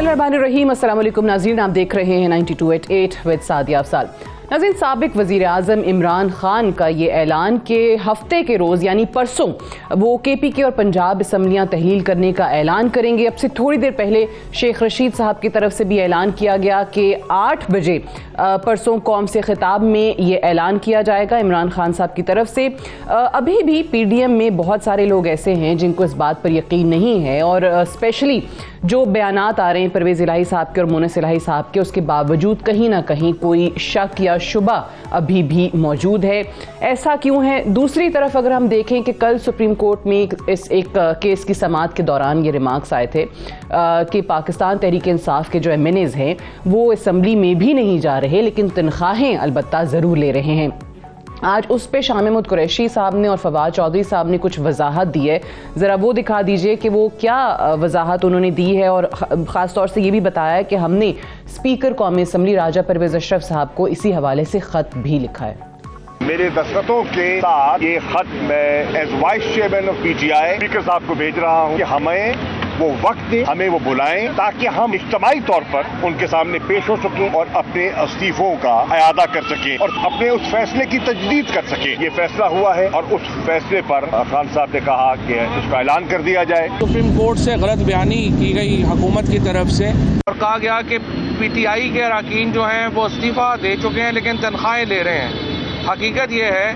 बिस्मिल्लाहिर्रहमानिर्रहीम। अस्सलाम वालेकुम नाज़रीन, आप देख रहे हैं 92.8 विद सादिया अफसाल। नाज़रीन, साबिक वज़ीर आज़म इमरान खान का ये ऐलान कि हफ्ते के रोज़ यानी परसों वो KPK और पंजाब असम्बलियाँ तहलील करने का ऐलान करेंगे। अब से थोड़ी देर पहले शेख रशीद साहब की तरफ से भी ऐलान किया गया कि 8 बजे परसों कौम से खिताब में ये ऐलान किया जाएगा इमरान खान साहब की तरफ से। अभी भी PDM में बहुत सारे लोग ऐसे हैं जिनको इस बात पर यकीन नहीं है और स्पेशली जो बयानात आ रहे हैं परवेज़ इलाही साहब के और मोनस इलाही साहब के, उसके बावजूद कहीं ना कहीं कोई शक या शुबा अभी भी मौजूद है। ऐसा क्यों है? दूसरी तरफ अगर हम देखें कि कल सुप्रीम कोर्ट में इस एक केस की समाअत के दौरान ये रिमार्क्स आए थे कि पाकिस्तान तहरीक इंसाफ के जो MNAs हैं वो असम्बली में भी नहीं जा रहे लेकिन तनख्वाहें अलबत्ता ज़रूर ले रहे हैं। आज उस पे शाह महमूद कुरैशी साहब ने और फवाद चौधरी साहब ने कुछ वजाहत दी है, ज़रा वो दिखा दीजिए कि वो क्या वजाहत उन्होंने दी है। और ख़ास तौर से ये भी बताया कि हमने स्पीकर कौमी असम्बली राजा परवेज़ अशरफ साहब को इसी हवाले से ख़त भी लिखा है। मेरे दस्तखतों के साथ ये खत मैं as vice chairman of PTI speaker साहब को भेज रहा हूँ कि हमें वो वक्त दें, हमें वो बुलाएं ताकि हम इज्तिमाई तौर पर उनके सामने पेश हो सकें और अपने इस्तीफों का अयादा कर सकें और अपने उस फैसले की तजदीद कर सकें। ये फैसला हुआ है और उस फैसले पर खान साहब ने कहा कि उसका ऐलान कर दिया जाए। सुप्रीम कोर्ट से गलत बयानी की गई हुकूमत की तरफ से और कहा गया कि PTI के अरकान जो हैं वो इस्तीफा दे चुके हैं लेकिन तनख्वाहें ले रहे हैं। हकीकत ये है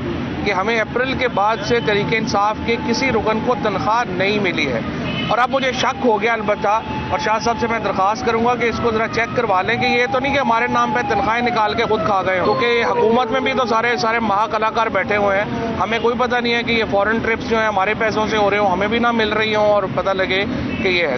कि हमें अप्रैल के बाद से तहरीक इंसाफ के किसी रुकन को तनख्वाह नहीं मिली है और अब मुझे शक हो गया अलबत्ता, और शाह साहब से मैं दरख्वास्त करूंगा कि इसको जरा चेक करवा लें कि ये तो नहीं कि हमारे नाम पे तनख्वाहें निकाल के खुद खा गए हो, क्योंकि हुकूमत में भी तो सारे महाकलाकार बैठे हुए हैं। हमें कोई पता नहीं है कि ये फॉरेन ट्रिप्स जो है हमारे पैसों से हो रहे हो, हमें भी ना मिल रही हो और पता लगे कि ये है।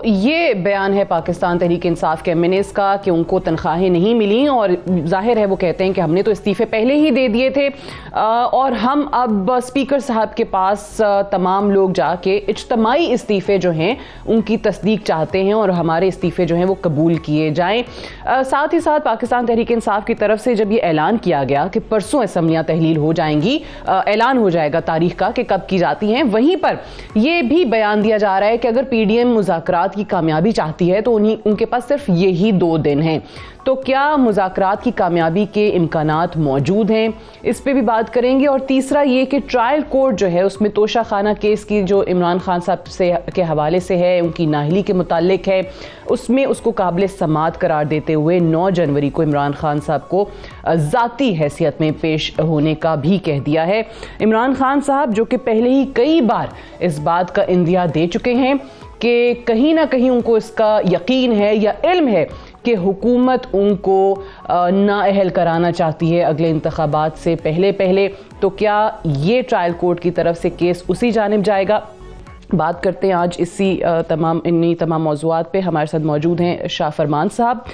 ये बयान है पाकिस्तान तहरीक इंसाफ के MNAs का कि उनको तनख्वाहें नहीं मिली और जाहिर है वो कहते हैं कि हमने तो इस्तीफे पहले ही दे दिए थे और हम अब स्पीकर साहब के पास तमाम लोग जाके इज्तिमाई इस्तीफे जो हैं उनकी तस्दीक चाहते हैं और हमारे इस्तीफे जो हैं वो कबूल किए जाएं। साथ ही साथ पाकिस्तान तहरीक इंसाफ की तरफ से जब ये ऐलान किया गया कि परसों असम्बलियाँ तहलील हो जाएंगी, ऐलान हो जाएगा तारीख का कि कब की जाती हैं, वहीं पर यह भी बयान दिया जा रहा है कि अगर PDM मुज़ाकरात की कामयाबी चाहती है तो उनके पास सिर्फ यही 2 दिन हैं। तो क्या मुज़ाकरात की कामयाबी के इम्कानात मौजूद हैं, इस पे भी बात करेंगे। और तीसरा ये कि ट्रायल कोर्ट जो है उसमें तोशा खाना केस की जो इमरान खान साहब से के हवाले से है, उनकी नाहली के मुतालिक है, उसमें उसको काबिल समाअत करार देते हुए 9 जनवरी को इमरान खान साहब को ज़ाती हैसियत में पेश होने का भी कह दिया है। इमरान खान साहब जो कि पहले ही कई बार इस बात का इंदिया दे चुके हैं कि कहीं ना कहीं उनको इसका यकीन है या इल्म है कि हुकूमत उनको नाअहल कराना चाहती है अगले इंतखाबात से पहले। तो क्या ये ट्रायल कोर्ट की तरफ से केस उसी जानिब जाएगा? बात करते हैं आज इन्हीं तमाम मौज़ूआत पे। हमारे साथ मौजूद हैं शाह फरमान साहब,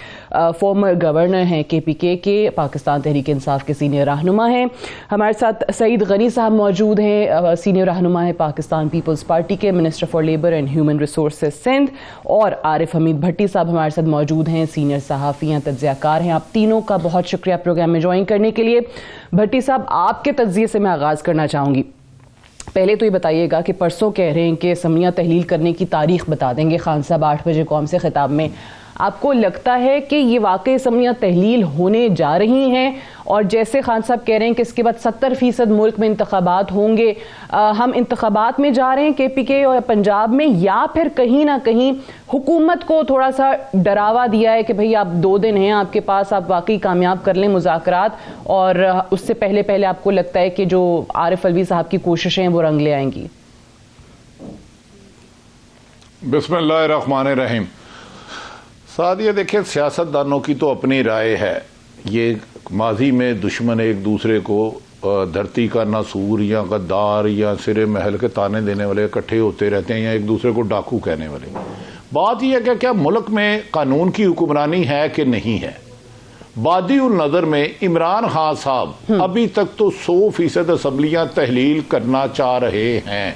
फॉर्मर गवर्नर हैं KPK के, पाकिस्तान तहरीक इंसाफ के सीनियर रहनुमा हैं। हमारे साथ सईद गनी साहब मौजूद हैं, सीनियर रहनुमा है पाकिस्तान पीपल्स पार्टी के, minister for labour and human resources Sindh. और आरिफ हमीद भट्टी साहब हमारे साथ मौजूद हैं, सीनियर सहाफ़ी हैं, तज्ज़ियाकार हैं। आप तीनों का बहुत शुक्रिया प्रोग्राम में ज्वाइन करने के लिए। भट्टी साहब, आपके तज्ज़िये से मैं आगाज़ करना चाहूँगी। पहले तो ये बताइएगा कि परसों कह रहे हैं कि असम्बलियाँ तहलील करने की तारीख बता देंगे खान साहब 8 बजे कौम से खिताब में। आपको लगता है कि ये वाकई असम्बलियाँ तहलील होने जा रही हैं? और जैसे खान साहब कह रहे हैं कि इसके बाद 70% मुल्क में इंतखाबात होंगे, हम इंतखाबात में जा रहे हैं KPK और पंजाब में, या फिर कहीं ना कहीं हुकूमत को थोड़ा सा डरावा दिया है कि भाई आप 2 दिन हैं आपके पास, आप वाकई कामयाब कर लें मुज़ाकरात, और उससे पहले आपको लगता है कि जो आरिफ अलवी साहब की कोशिशें हैं वो रंग ले आएंगी? बिस्मिल्लाहिर्रहमानिर्रहीम। सादिया, देखिए, सियासतदानों की तो अपनी राय है। ये माजी में दुश्मन एक दूसरे को धरती का नासूर या गद्दार या सिरे महल के ताने देने वाले इकट्ठे होते रहते हैं या एक दूसरे को डाकू कहने वाले। बात यह है कि क्या मुल्क में कानून की हुक्मरानी है कि नहीं है? बादी उल नज़र में इमरान खान साहब अभी तक तो 100% असम्बलियाँ तहलील करना चाह रहे हैं।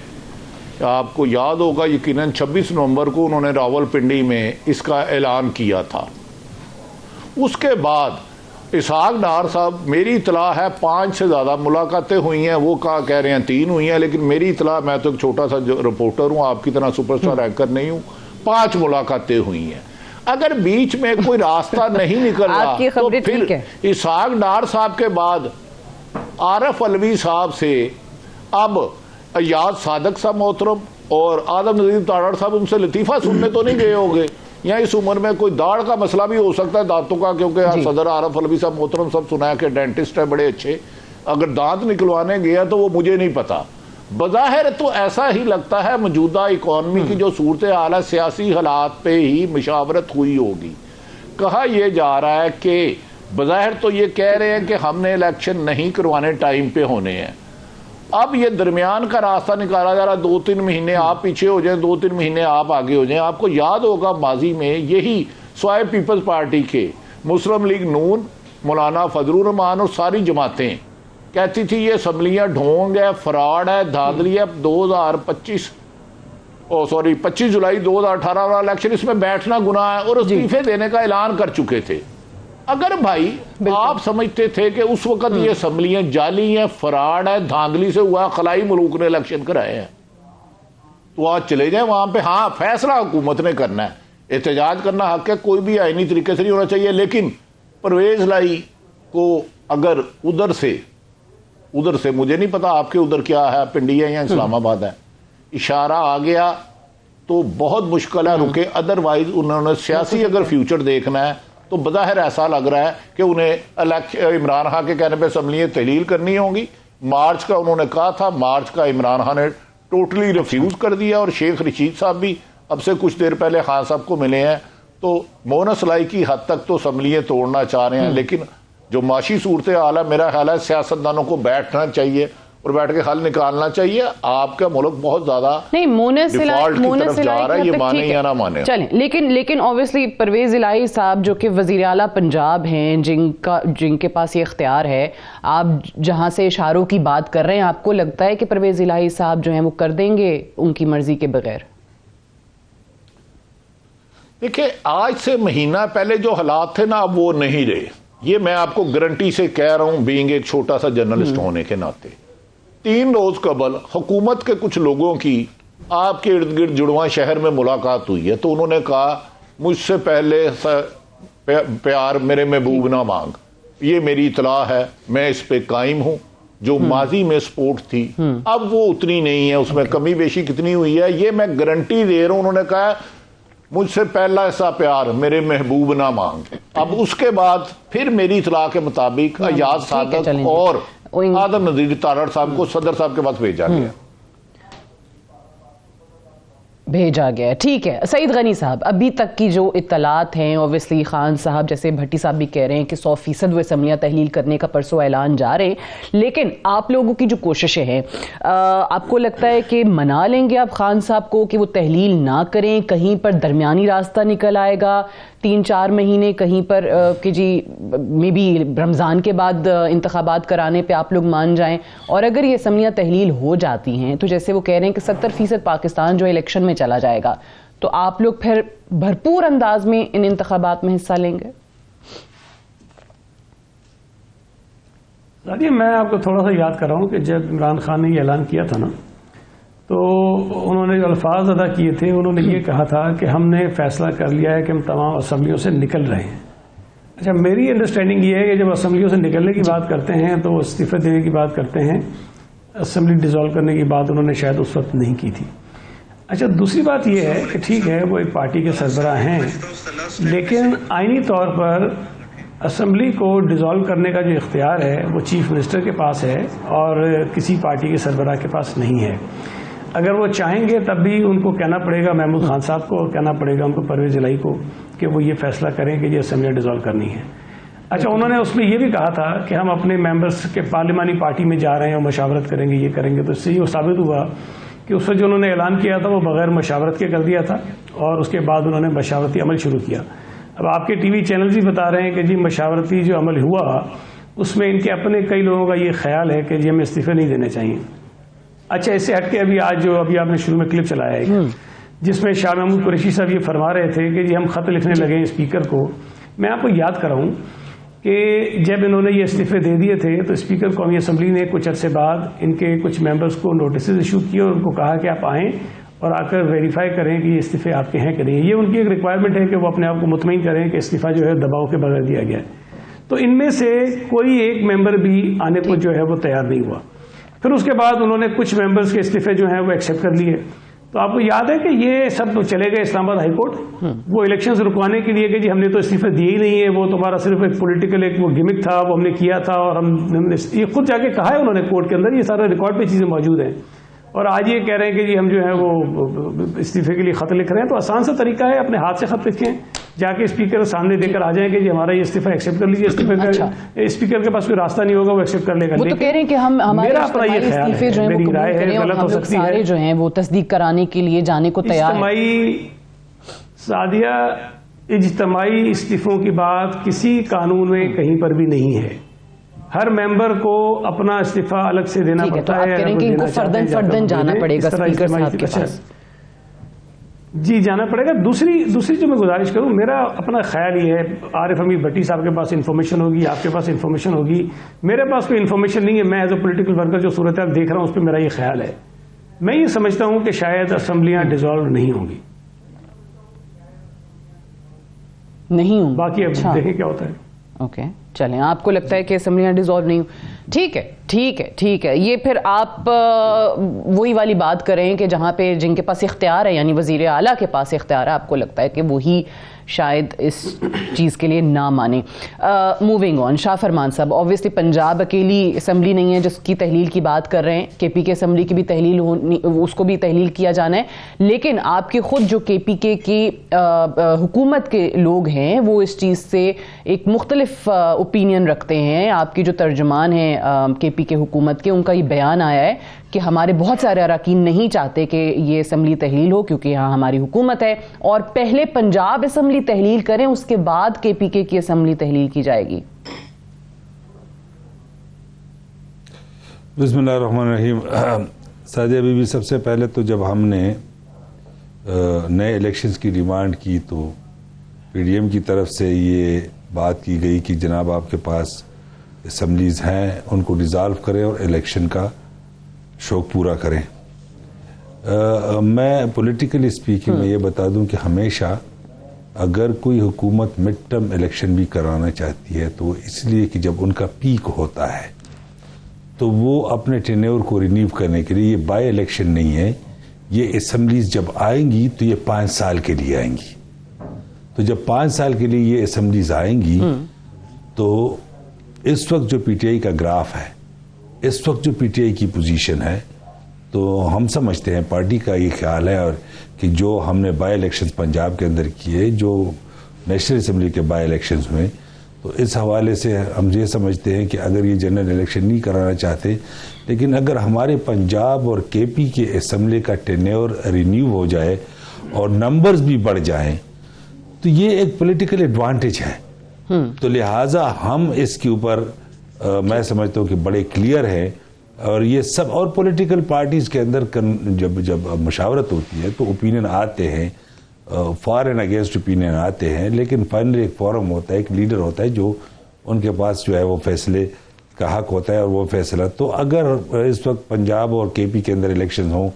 आपको याद होगा यकीनन 26 नवंबर को उन्होंने रावलपिंडी में इसका ऐलान किया था। उसके बाद इसहाक डार साहब, मेरी इतला है 5 से ज़्यादा मुलाकातें हुई हैं, वो कह रहे हैं 3 हुई हैं, लेकिन मेरी इतला, मैं तो एक छोटा सा रिपोर्टर हूँ, आपकी तरह सुपरस्टार एंकर नहीं हूँ, 5 मुलाकातें हुई हैं। अगर बीच में कोई रास्ता नहीं निकल रहा तो फिर इसहाक डार साहब के बाद आरिफ अलवी साहब से अब अयाज सादक साहब मोहतरम और आदम नजीर ताड़ड़ साहब उनसे लतीफ़ा सुनने तो नहीं गए होंगे, या इस उम्र में कोई दाढ़ का मसला भी हो सकता है दांतों का, क्योंकि सदर आरिफ अलवी साहब मोहतरम सब सुना है कि डेंटिस्ट है बड़े अच्छे, अगर दांत निकलवाने गया तो वो मुझे नहीं पता। बज़ाहिर तो ऐसा ही लगता है मौजूदा इकॉनमी की जो सूरत हाल है, सियासी हालात पे ही मुशावरत हुई होगी। कहा यह जा रहा है कि बज़ाहिर तो ये कह रहे हैं कि हमने इलेक्शन नहीं करवाने, टाइम पे होने हैं। अब ये दरमियान का रास्ता निकाला जा रहा है, 2-3 महीने आप पीछे हो जाएं, 2-3 महीने आप आगे हो जाएं। आपको याद होगा माजी में यही स्वाय पीपल्स पार्टी के मुस्लिम लीग नून, मौलाना फजलुर रहमान और सारी जमातें कहती थी ये असम्बलियां ढोंग है, फ्रॉड है, धांधली है। 25 जुलाई 2018 वाला इलेक्शन, इसमें बैठना गुनाह है और इस्तीफे देने का ऐलान कर चुके थे। अगर भाई आप समझते थे कि उस वक्त ये असम्बलियां जाली हैं, फ्रॉड है, धांधली से हुआ, खलाई मुल्क ने इलेक्शन कराए हैं, तो आज चले जाए वहां पे। हाँ, फैसला हुकूमत ने करना है, एहतजाज करना हक है, कोई भी आईनी तरीके से नहीं होना चाहिए। लेकिन परवेज लाई को अगर उधर से मुझे नहीं पता आपके उधर क्या है, पिंडी है या इस्लामाबाद है, इशारा आ गया तो बहुत मुश्किल है रुके। अदरवाइज उन्होंने सियासी अगर फ्यूचर देखना है तो बज़ाहिर ऐसा लग रहा है कि उन्हें इमरान खान के कहने पर असम्बलियां तहलील करनी होंगी। मार्च का उन्होंने कहा था, मार्च का इमरान खान ने टोटली रिफ्यूज कर दिया और शेख रशीद साहब भी अब से कुछ देर पहले खान साहब को मिले हैं, तो मोनस लाई की हद तक तो असम्बलियां तोड़ना चाह रहे हैं। लेकिन जो माशी सूरत हाल है, मेरा ख्याल है सियासतदानों को बैठना चाहिए और बैठ के हल निकालना चाहिए। आपका मुल्क बहुत ज्यादा नहीं डिफॉल्ट की तरफ जा रहा है, ये माने या ना माने। चलें, लेकिन ऑब्वियसली परवेज इलाही साहब जो कि वजीर आला पंजाब हैं, जिनके पास ये इख्तियार है, आप जहां से इशारों की बात कर रहे हैं, आपको लगता है कि परवेज इलाही साहब जो हैं वो कर देंगे उनकी मर्जी के बगैर? देखिए, आज से महीना पहले जो हालात थे ना, अब वो नहीं रहे। ये मैं आपको गारंटी से कह रहा हूं, बीइंग एक छोटा सा जर्नलिस्ट होने के नाते। 3 रोज कबल हुकूमत के कुछ लोगों की आपके इर्द गिर्द जुड़वा शहर में मुलाकात हुई है, तो उन्होंने कहा मुझसे पहले प्यार मेरे महबूब ना मांग, ये मेरी इतला है, मैं इस पे कायम हूं। जो माजी में सपोर्ट थी अब वो उतनी नहीं है, उसमें कमी बेशी कितनी हुई है ये मैं गारंटी दे रहा हूं। उन्होंने कहा मुझसे पहला ऐसा प्यार मेरे महबूब ना मांग। अब उसके बाद फिर मेरी इतला के मुताबिक अयाज सादक और आदम नजीर ताड़ड़ साहब को सदर साहब के पास भेजा गया। ठीक है। सईद गनी साहब, अभी तक की जो इत्तलात हैं, ऑब्वियसली खान साहब जैसे भट्टी साहब भी कह रहे हैं कि 100% वो असम्बलियां तहलील करने का परसों ऐलान जा रहे हैं, लेकिन आप लोगों की जो कोशिशें हैं, आपको लगता है कि मना लेंगे आप खान साहब को कि वो तहलील ना करें? कहीं पर दरमियानी रास्ता निकल आएगा, 3-4 महीने कहीं पर कि जी मे बी रमज़ान के बाद इंतखाबात कराने पे आप लोग मान जाएं, और अगर ये असम्बलियां तहलील हो जाती हैं तो जैसे वो कह रहे हैं कि 70% पाकिस्तान जो इलेक्शन में चला जाएगा, तो आप लोग फिर भरपूर अंदाज में इन इंतखाबात में हिस्सा लेंगे? मैं आपको थोड़ा सा याद कर रहा हूँ कि जब इमरान खान ने ये ऐलान किया था ना, तो उन्होंने जो अल्फाज अदा किए थे, उन्होंने ये कहा था कि हमने फैसला कर लिया है कि हम तमाम असम्बलियों से निकल रहे हैं। अच्छा, मेरी अंडरस्टैंडिंग ये है कि जब असम्बलियों से निकलने की बात करते हैं तो इस्तीफे देने की बात करते हैं, असम्बली डिसॉल्व करने की बात उन्होंने शायद उस वक्त नहीं की थी। अच्छा, दूसरी बात यह है कि ठीक है वो एक पार्टी के सरबराह हैं, लेकिन आईनी तौर पर असम्बली को डिसॉल्व करने का जो इख्तियार है वो चीफ मिनिस्टर के पास है और किसी पार्टी के सरबराह के पास नहीं है। अगर वो चाहेंगे तब भी उनको कहना पड़ेगा महमूद खान साहब को, और कहना पड़ेगा उनको परवेज इलाही को कि वो ये फैसला करें कि ये असम्बली डिसॉल्व करनी है। अच्छा, उन्होंने उसमें ये भी कहा था कि हम अपने मेंबर्स के पार्लिमानी पार्टी में जा रहे हैं और मशावरत करेंगे, ये करेंगे। तो इससे ये साबित हुआ कि उस वक्त जो उन्होंने ऐलान किया था वो बगैर मशावरत के कर दिया था, और उसके बाद उन्होंने मशावरती अमल शुरू किया। अब आपके टीवी चैनल्स भी बता रहे हैं कि जी मशावरती जो अमल हुआ उसमें इनके अपने कई लोगों का ये ख्याल है कि जी हमें इस्तीफे नहीं देने चाहिए। अच्छा, इससे हटके अभी आपने शुरू में क्लिप चलाया है जिसमें शाह महमूद कुरैशी साहब ये फरमा रहे थे कि जी हम खत लिखने लगे स्पीकर को। मैं आपको याद कराऊं कि जब इन्होंने ये इस्तीफे दे दिए थे तो स्पीकर कौमी असम्बली ने कुछ अर्से बाद इनके कुछ मेंबर्स को नोटिस इशू किए और उनको कहा कि आप आएँ और आकर वेरीफाई करें कि ये इस्तीफे आपके हैं कि नहीं। ये उनकी एक रिक्वायरमेंट है कि वो अपने आप को मुतमईन करें कि इस्तीफा जो है दबाव के बगैर दिया गया है। तो इनमें से कोई एक मेंबर भी आने को जो है वो तैयार नहीं हुआ। फिर उसके बाद उन्होंने कुछ मेंबर्स के इस्तीफे जो हैं वो एक्सेप्ट कर लिए। तो आपको याद है कि ये सब तो चले गए इस्लामाबाद हाईकोर्ट वो इलेक्शंस रुकवाने के लिए कि जी हमने तो इस्तीफे दिए ही नहीं है, वो तुम्हारा सिर्फ एक पॉलिटिकल एक वो गिमिक था, वो हमने किया था और हमने ये खुद जाके कहा है उन्होंने कोर्ट के अंदर, ये सारा रिकॉर्ड पे चीज़ें मौजूद हैं। और आज ये कह रहे हैं कि जी हम जो है वो इस्तीफे के लिए खत लिख रहे हैं। तो आसान सा तरीका है, अपने हाथ से खत लिखें, जाके स्पीकर सामने देकर आ जाएंगे जी हमारा ये इस्तीफा एक्सेप्ट कर लीजिए। स्पीकर के पास कोई रास्ता नहीं होगा, वो एक्सेप्ट कर लेगा। वो तो कह रहे हैं कि हम हमारे इस्तीफे जो है वो कबूल करें और हम लोग सारे जो हैं वो तस्दीक कराने के लिए जाने को तैयार हैं। सादिया, इज्तिमाई इस्तीफों की बात किसी कानून में कहीं पर भी नहीं है। हर मेंबर को अपना इस्तीफा अलग से देना पड़ता है। तो आप कह रहे हैं कि इनको फर्दन जाना पड़ेगा स्पीकर साहब के पास? जी जाना पड़ेगा। दूसरी जो मैं गुजारिश करूं, मेरा अपना ख्याल ये है, आरिफ हमीद भट्टी साहब के पास इंफॉर्मेशन होगी, आपके पास इंफॉर्मेशन होगी, मेरे पास कोई इंफॉर्मेशन नहीं है। मैं एज अ पॉलिटिकल वर्कर जो सूरत हाल देख रहा हूं उस पर मेरा ये ख्याल है। मैं ये समझता हूं कि शायद असेंबलियां डिसॉल्व नहीं होंगी, नहीं होंगी। बाकी अब देखें क्या होता है। ओके, चलें, आपको लगता है कि असेंबलियां डिसॉल्व नहीं, ठीक है। ये फिर आप वही वाली बात करें कि जहां पे जिनके पास इख्तियार है, यानी वजीर आला के पास इख्तियार है, आपको लगता है कि वही शायद इस चीज़ के लिए ना माने। मूविंग ऑन, शाह फरमान साहब, ऑब्वियसली पंजाब अकेली असम्बली नहीं है जिसकी तहलील की बात कर रहे हैं, केपी के असम्बली की भी तहलील होनी, उसको भी तहलील किया जाना है। लेकिन आपके खुद जो केपीके की हुकूमत के लोग हैं वो इस चीज़ से एक मुख्तलिफ ओपिनियन रखते हैं। आपकी जो तर्जुमान है केपी के हुकूमत के, उनका ये बयान आया है कि हमारे बहुत सारे अरकान नहीं चाहते कि ये असम्बली तहलील हो क्योंकि यहाँ हमारी हुकूमत है, और पहले पंजाब असम्बली तहलील करें उसके बाद केपीके की असम्बली तहलील की जाएगी। बिस्मिल्लाहिर्रहमानिर्रहीम। सादिया बीबी, सबसे पहले तो जब हमने नए इलेक्शंस की डिमांड की तो पीडीएम की तरफ से ये बात की गई कि जनाब आपके पास असम्बलीज हैं, उनको डिज़ाल्व करें और इलेक्शन का शौक पूरा करें। मैं पॉलिटिकली स्पीकिंग में ये बता दूं कि हमेशा अगर कोई हुकूमत मिड टर्म इलेक्शन भी कराना चाहती है तो इसलिए कि जब उनका पीक होता है तो वो अपने टेन्योर को रिन्यू करने के लिए, ये बाय इलेक्शन नहीं है, ये असम्बलीज जब आएंगी तो ये 5 साल के लिए आएंगी। तो जब 5 साल के लिए ये असम्बलीज आएंगी तो इस वक्त जो पीटीआई का ग्राफ है, इस वक्त जो पीटीआई की पोजीशन है, तो हम समझते हैं, पार्टी का ये ख्याल है और कि जो हमने बाय इलेक्शंस पंजाब के अंदर किए, जो नेशनल असम्बली के बाय इलेक्शंस हुए, तो इस हवाले से हम ये समझते हैं कि अगर ये जनरल इलेक्शन नहीं कराना चाहते, लेकिन अगर हमारे पंजाब और केपी के असम्बली का टेन्योर रिन्यू हो जाए और नंबर्स भी बढ़ जाएं तो ये एक पॉलिटिकल एडवांटेज है। तो लिहाजा हम इसके ऊपर मैं समझता हूँ कि बड़े क्लियर है। और ये सब, और पॉलिटिकल पार्टीज के अंदर जब मशावरत होती है तो ओपिनियन आते हैं, फॉर एंड अगेंस्ट ओपिनियन आते हैं, लेकिन फाइनली एक फोरम होता है, एक लीडर होता है जो उनके पास जो है वो फैसले का हक होता है और वो फैसला, तो अगर इस वक्त पंजाब और केपी के अंदर इलेक्शन हो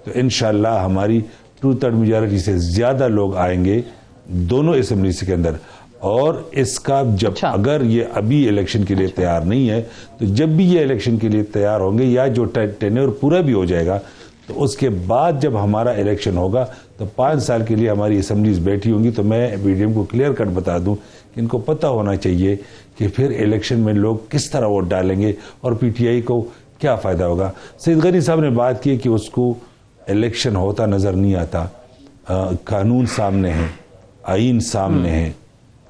तो इंशाल्लाह हमारी 2/3 मेजॉरिटी से ज्यादा लोग आएंगे दोनों असम्बलीज के अंदर। और इसका जब अगर ये अभी इलेक्शन के लिए तैयार नहीं है तो जब भी ये इलेक्शन के लिए तैयार होंगे या जो टेन्योर पूरा भी हो जाएगा तो उसके बाद जब हमारा इलेक्शन होगा तो 5 साल के लिए हमारी असम्बलीज बैठी होंगी। तो मैं पीडीएम को क्लियर कट बता दूं कि इनको पता होना चाहिए कि फिर इलेक्शन में लोग किस तरह वोट डालेंगे और पीटीआई को क्या फायदा होगा। सईद गनी साहब ने बात की कि उसको इलेक्शन होता नजर नहीं आता, कानून सामने है, आईन सामने है,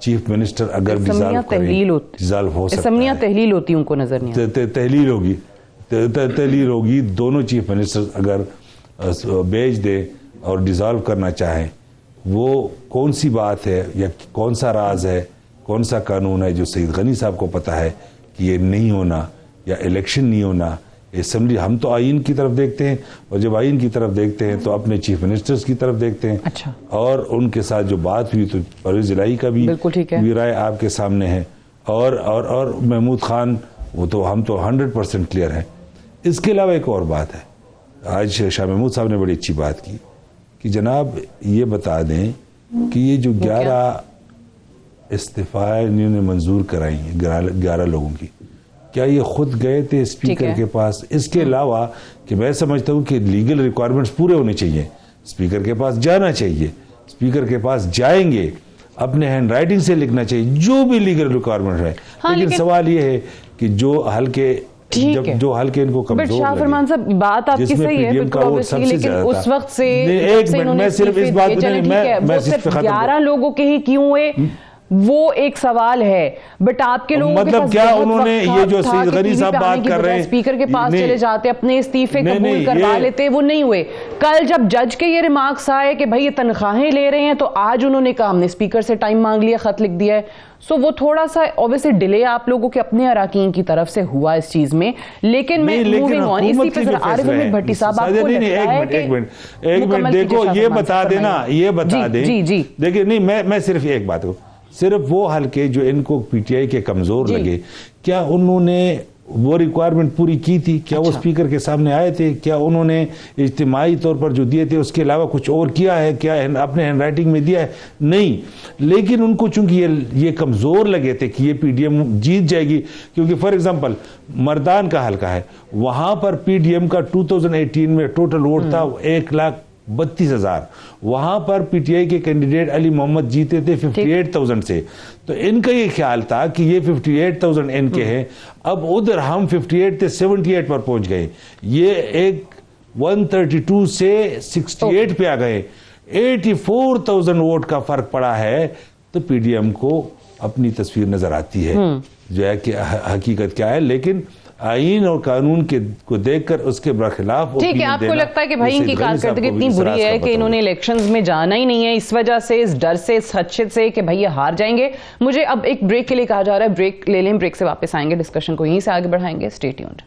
चीफ मिनिस्टर अगर डिसॉल्व हो सकता है, तहलील होती उनको नजर नहीं आती, तहलील होगी। दोनों चीफ मिनिस्टर अगर भेज दे और डिसॉल्व करना चाहें, वो कौन सी बात है या कौन सा राज है, कौन सा कानून है जो सईद गनी साहब को पता है कि ये नहीं होना या इलेक्शन नहीं होना। असम्बली, हम तो आइन की तरफ देखते हैं और जब आइन की तरफ देखते हैं तो अपने चीफ मिनिस्टर्स की तरफ देखते हैं। अच्छा। और उनके साथ जो बात हुई तो परवेज इलाही का भी राय आपके सामने है और महमूद खान, वो तो हम तो 100% क्लियर है। इसके अलावा एक और बात है, आज शाह महमूद साहब ने बड़ी अच्छी बात की कि जनाब ये बता दें कि ये जो 11 इस्तीफा इन्होंने मंजूर कराई हैं 11 लोगों की, क्या ये खुद गए थे स्पीकर के पास? इसके अलावा कि मैं समझता हूं कि लीगल रिक्वायरमेंट्स पूरे होने चाहिए, स्पीकर के पास जाना चाहिए, स्पीकर के पास जाएंगे, अपने हैंड राइटिंग से लिखना चाहिए, जो भी लीगल रिक्वायरमेंट है। हाँ, लेकिन सवाल ये है कि जो हल्के इनको कमजोर शाह फरमान साहब, बात आपकी सही है बिल्कुल ऑब्वियसली, लेकिन उस वक्त से एक मिनट, मैं सिर्फ इस बात मैं सिर्फ 11 लोगों के ही क्यों हुए वो एक सवाल है, बट आपके लोगों मतलब के पास क्या उन्होंने ये जो सईद गनी साहब बात कर रहे हैं, स्पीकर के पास चले जाते, अपने इस्तीफे कबूल करवा लेते, वो नहीं हुए। कल जब जज के ये रिमार्क्स आए कि भाई ये तनख्वाहें ले रहे हैं, तो आज उन्होंने कहा हमने स्पीकर से टाइम मांग लिया, खत लिख दिया है। सो वो थोड़ा सा ऑब्वियसली डिले आप लोगों के अपने अरकान की तरफ से हुआ इस चीज में। लेकिन मैं मूविंग ऑन, इसी पे आरिफ अहमद भट्टी साहब, आपको लगता है कि एक मिनट देखो, ये बता देना, ये बता दें। जी देखिए, नहीं मैं सिर्फ एक बात को, सिर्फ वो हल्के जो इनको पीटीआई के कमजोर लगे, क्या उन्होंने वो रिक्वायरमेंट पूरी की थी? क्या वो स्पीकर के सामने आए थे? क्या उन्होंने इज्तिमाई तौर पर जो दिए थे उसके अलावा कुछ और किया है? क्या अपने हैंड राइटिंग में दिया है? नहीं। लेकिन उनको चूंकि ये कमजोर लगे थे कि ये पीडीएम जीत जाएगी, क्योंकि फॉर एग्जांपल मर्दान का हल्का है, वहां पर पीडीएम का 2018 में टोटल वोट था 1,32,000, वहां पर पीटीआई के कैंडिडेट अली मोहम्मद जीते थे 58,000 से। तो इनका ये ख्याल था कि ये 58,000 इनके हैं, अब उधर हम 58 से 78 पर पहुंच गए, ये एक 132 से 68 पे आ गए, 84,000 वोट का फर्क पड़ा है। तो पीडीएम को अपनी तस्वीर नजर आती है जो है कि हकीकत क्या है, लेकिन आईन और कानून को देखकर उसके बरखिलाफ। ठीक है, आपको लगता है कि भाई इनकी कारकर्दगी इतनी बुरी है कि इन्होंने इलेक्शंस में जाना ही नहीं है, इस वजह से, इस डर से, इस खदशे से कि भाई ये हार जाएंगे। मुझे अब एक ब्रेक के लिए कहा जा रहा है, ब्रेक ले लें, ब्रेक से वापस आएंगे, डिस्कशन को यहीं से आगे बढ़ाएंगे। Stay tuned.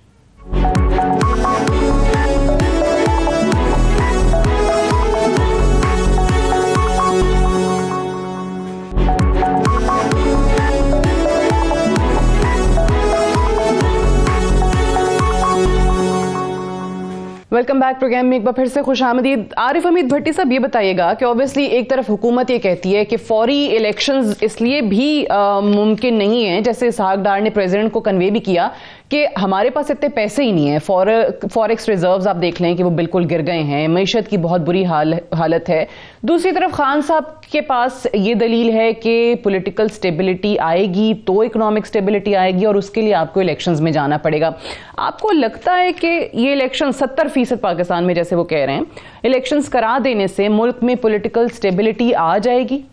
Welcome back programme में एक बार फिर से खुशामदीद। आरिफ हमीद भट्टी साहब, ये बताइएगा कि ऑब्वियसली एक तरफ हुकूमत ये कहती है कि फौरी इलेक्शंस इसलिए भी मुमकिन नहीं है, जैसे इसहाक डार ने प्रेसिडेंट को कन्वे भी किया कि हमारे पास इतने पैसे ही नहीं है, फॉरेक्स रिजर्व्स आप देख लें कि वो बिल्कुल गिर गए हैं, मईशत की बहुत बुरी हालत है। दूसरी तरफ खान साहब के पास ये दलील है कि पॉलिटिकल स्टेबिलिटी आएगी तो इकोनॉमिक स्टेबिलिटी आएगी और उसके लिए आपको इलेक्शंस में जाना पड़ेगा। आपको लगता है कि ये इलेक्शन 70% पाकिस्तान में, जैसे वो कह रहे हैं, इलेक्शंस करा देने से मुल्क में पॉलिटिकल स्टेबिलिटी आ जाएगी?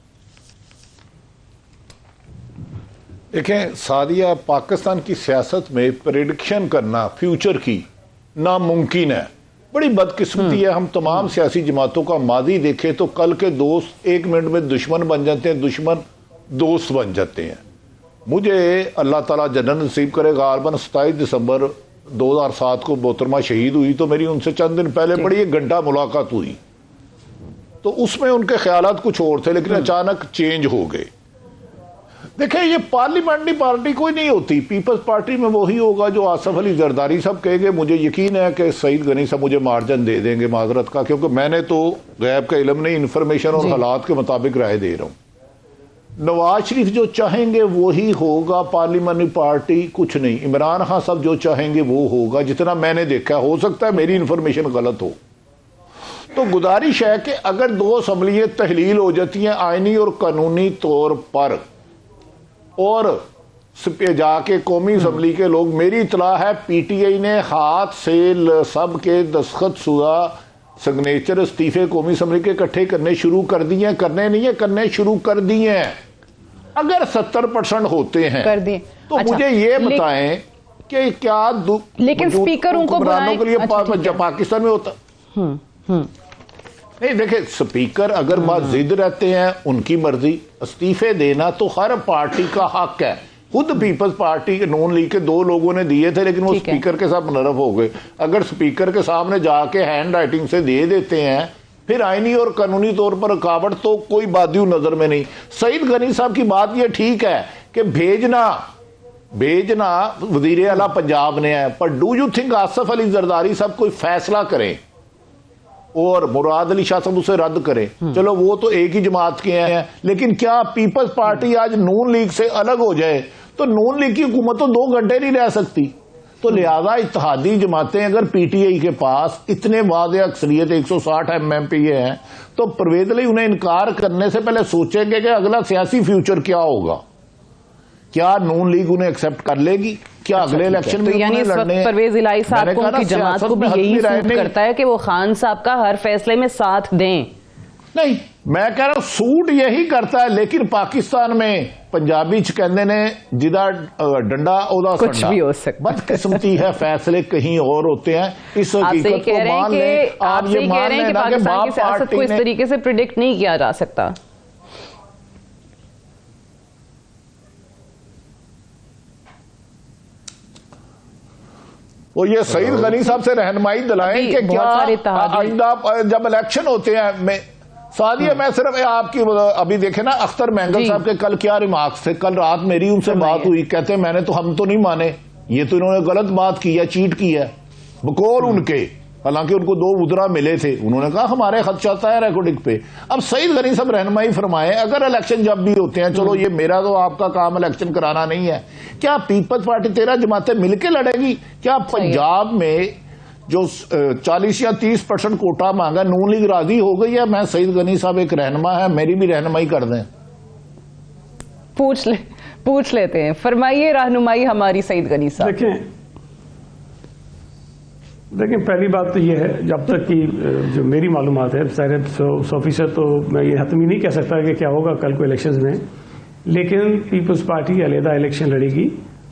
देखें सादिया, पाकिस्तान की सियासत में प्रेडिक्शन करना फ्यूचर की नामुमकिन है। बड़ी बदकिस्मती है, हम तमाम सियासी जमातों का माजी देखें तो कल के दोस्त 1 मिनट में दुश्मन बन जाते हैं, दुश्मन दोस्त बन जाते हैं। मुझे अल्लाह ताला जन्नत नसीब करेगा, गालबन 27 दिसंबर 2007 को मोहतरमा शहीद हुई, तो मेरी उनसे चंद दिन पहले बड़ी 1 घंटा मुलाकात हुई, तो उसमें उनके ख्यालात कुछ और थे, लेकिन अचानक चेंज हो गए। देखिए, ये पार्लियामेंट्री पार्टी कोई नहीं होती, पीपल्स पार्टी में वही होगा जो आसफ अली जरदारी साहब कहेंगे। मुझे यकीन है कि सईद गनी साहब मुझे मार्जिन दे देंगे माजरत का, क्योंकि मैंने तो गैब का इल्म नहीं, इंफॉर्मेशन और हालात के मुताबिक राय दे रहा हूं। नवाज शरीफ जो चाहेंगे वही होगा, पार्लियामेंट्री पार्टी कुछ नहीं। इमरान खान साहब जो चाहेंगे वो होगा, जितना मैंने देखा। हो सकता है मेरी इंफॉर्मेशन गलत हो। तो गुजारिश है कि अगर 2 असम्बलियां तहलील हो जाती हैं आईनी और कानूनी तौर पर, और जाके कौमी असम्बली के लोग, मेरी इतला है पीटीआई ने हाथ से सब के दस्तखत शुदा सिग्नेचर इस्तीफे कौमी असम्बली के इकट्ठे करने शुरू कर दिए हैं, करने नहीं है, करने शुरू कर दिए हैं। अगर 70% होते हैं कर दिए, तो अच्छा, मुझे ये बताएं कि क्या लेकिन स्पीकर उनको बुलाने के लिए पाकिस्तान में होता? नहीं, देखिए, स्पीकर अगर बात जिद रहते हैं, उनकी मर्जी, इस्तीफे देना तो हर पार्टी का हक है। खुद पीपल्स पार्टी के नून लीग के 2 लोगों ने दिए थे, लेकिन वो स्पीकर के साथ मुनरफ हो गए। अगर स्पीकर के सामने जाके हैंड राइटिंग से दे देते हैं, फिर आईनी और कानूनी तौर पर रुकावट तो कोई बादियों नजर में नहीं। सईद गनी साहब की बात यह ठीक है कि भेजना वजीर आला पंजाब ने है, पर do you think Asaf Ali Zardari साहब कोई फैसला करें? और मुराद अली शाह साहब उसे रद्द करें, चलो वो तो एक ही जमात के हैं, लेकिन क्या पीपल्स पार्टी आज नून लीग से अलग हो जाए तो नून लीग की हुकूमत तो 2 घंटे नहीं रह सकती। तो लिहाजा इत्तेहादी जमातें अगर पीटीआई के पास इतने वादे अक्सरियत 160 MMP हैं तो परवेज अली उन्हें इनकार करने से पहले सोचेंगे कि अगला सियासी फ्यूचर क्या होगा, क्या नून लीग उन्हें एक्सेप्ट कर लेगी, क्या अगले इलेक्शन में तो यानी इस वक्त परवेज इलाही साहब को उनकी जमात को भी यही सूट करता है कि वो खान साहब का हर फैसले में साथ दें? नहीं, मैं कह रहा हूं सूट यही करता है, लेकिन पाकिस्तान में पंजाबी च कहते ने जिदा डंडा ओदा कुछ भी हो सकता है। बदकिस्मती है, फैसले कहीं और होते हैं। इस हकीकत को मान लें, आप ये मान लें कि पाकिस्तान की सियासत को इस तरीके से प्रिडिक्ट नहीं किया जा सकता। वो ये सईद गनी साहब से रहनुमाई दिलाएं कि क्या आइंदा जब इलेक्शन होते हैं सादिया, मैं सिर्फ आपकी अभी देखे ना अख्तर महंगल साहब के कल क्या रिमार्क्स थे, कल रात मेरी उनसे बात हुई, कहते हैं मैंने तो हम तो नहीं माने, ये तो इन्होंने गलत बात की है, चीट की है बकौल उनके, हालांकि उनको 2 उधरा मिले थे, उन्होंने कहा हमारे खत चलता है रिकॉर्डिंग पे। अब सईद गनी साहब रहनुमाई फरमाए, अगर इलेक्शन जब भी होते हैं, चलो ये मेरा तो आपका काम इलेक्शन कराना नहीं है, क्या पीपल्स पार्टी 13 जमातें मिलकर लड़ेगी? क्या पंजाब में जो 40 या 30% कोटा मांगा नून लीग राजी हो गई है? मैं सईद गनी साहब एक रहनुमा है, मेरी भी रहनुमाई कर दें। पूछ लेते हैं, फरमाइए रहनुमाई हमारी सईद गनी साहब। देखिए पहली बात तो ये है, जब तक कि जो मेरी मालूमात है, शायद 100% तो मैं ये हतमी नहीं कह सकता कि क्या होगा कल को इलेक्शंस में, लेकिन पीपल्स पार्टी अलहदा इलेक्शन लड़ेगी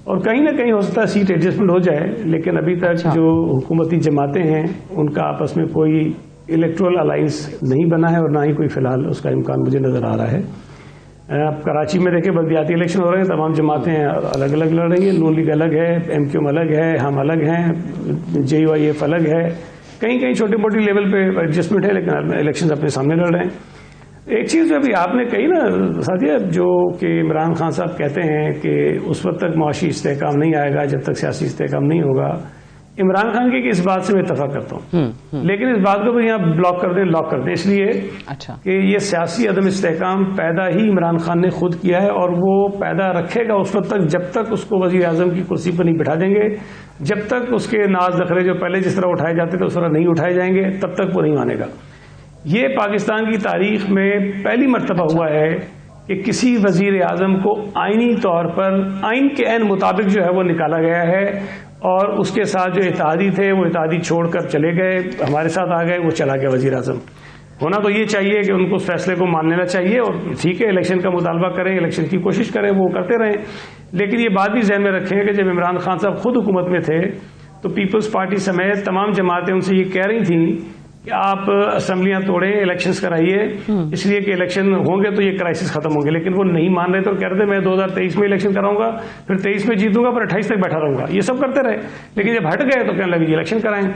और कहीं ना कहीं हो सकता है सीट एडजस्टमेंट हो जाए, लेकिन अभी तक जो हुकूमती जमातें हैं उनका आपस में कोई इलेक्टोरल अलायंस नहीं बना है और ना ही कोई फिलहाल उसका इम्कान मुझे नज़र आ रहा है। अब कराची में देखिए बल्दियाती इलेक्शन हो रहे हैं, तमाम जमातें अलग अलग लड़ रही हैं, नून लीग अलग है, MQM अलग है, हम अलग हैं, JUIF अलग है, कहीं कहीं छोटी मोटी लेवल पे एडजस्टमेंट है, लेकिन इलेक्शन अपने सामने लड़ रहे हैं। एक चीज़ अभी आपने कही ना सादिया, जो कि इमरान खान साहब कहते हैं कि उस वक्त तक मुआशी इस्तेहकाम नहीं आएगा जब तक सियासी इस्तेहकाम नहीं होगा। इमरान खान की इस बात से मैं इत्तफाक करता हूँ, लेकिन इस बात को भी यहाँ ब्लॉक कर दें, लॉक कर दें, इसलिए कि ये सियासी अदम इस्तेहकाम पैदा ही इमरान खान ने खुद किया है और वो पैदा रखेगा उस वक्त तक जब तक उसको वज़ीर आज़म की कुर्सी पर नहीं बिठा देंगे, जब तक उसके नाज नखरे जो पहले जिस तरह उठाए जाते थे उस तरह नहीं उठाए जाएंगे, तब तक वो नहीं मानेगा। ये पाकिस्तान की तारीख में पहली मरतबा हुआ है कि किसी वज़ीर आज़म को आइनी तौर पर आइन के ऐन मुताबिक जो है वो निकाला गया है और उसके साथ जो इत्तेहादी थे वो इत्तेहादी छोड़कर चले गए, हमारे साथ आ गए, वो चला गया वज़ीर आज़म। होना तो ये चाहिए कि उनको उस फैसले को मान लेना चाहिए और ठीक है इलेक्शन का मुतालबा करें, इलेक्शन की कोशिश करें, वो करते रहें, लेकिन ये बात भी जहन में रखें कि जब इमरान खान साहब खुद हुकूमत में थे तो पीपल्स पार्टी समेत तमाम जमातें उनसे ये कह रही थी कि आप असम्बलियां तोड़ें, इलेक्शंस कराइए, इसलिए कि इलेक्शन होंगे तो ये क्राइसिस खत्म होंगे, लेकिन वो नहीं मान रहे थे और कह रहे थे मैं 2023 में इलेक्शन कराऊंगा, फिर 23 में जीतूंगा, फिर 28 तक बैठा रहूंगा, ये सब करते रहे, लेकिन जब हट गए तो कहने लगे इलेक्शन कराएं।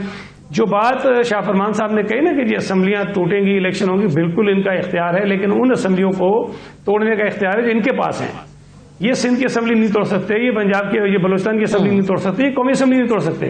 जो बात शाह फरमान साहब ने कही ना कि जी असम्बलियां टूटेंगी, इलेक्शन होंगी, बिल्कुल इनका इख्तियार है, लेकिन उन असम्बलियों को तोड़ने का इख्तियार है जो इनके पास है। ये सिंध की असेंबली नहीं तोड़ सकते, ये पंजाब की, ये बलूचिस्तान की असेंबली नहीं तोड़ सकते, ये कौमी असेंबली नहीं तोड़ सकते।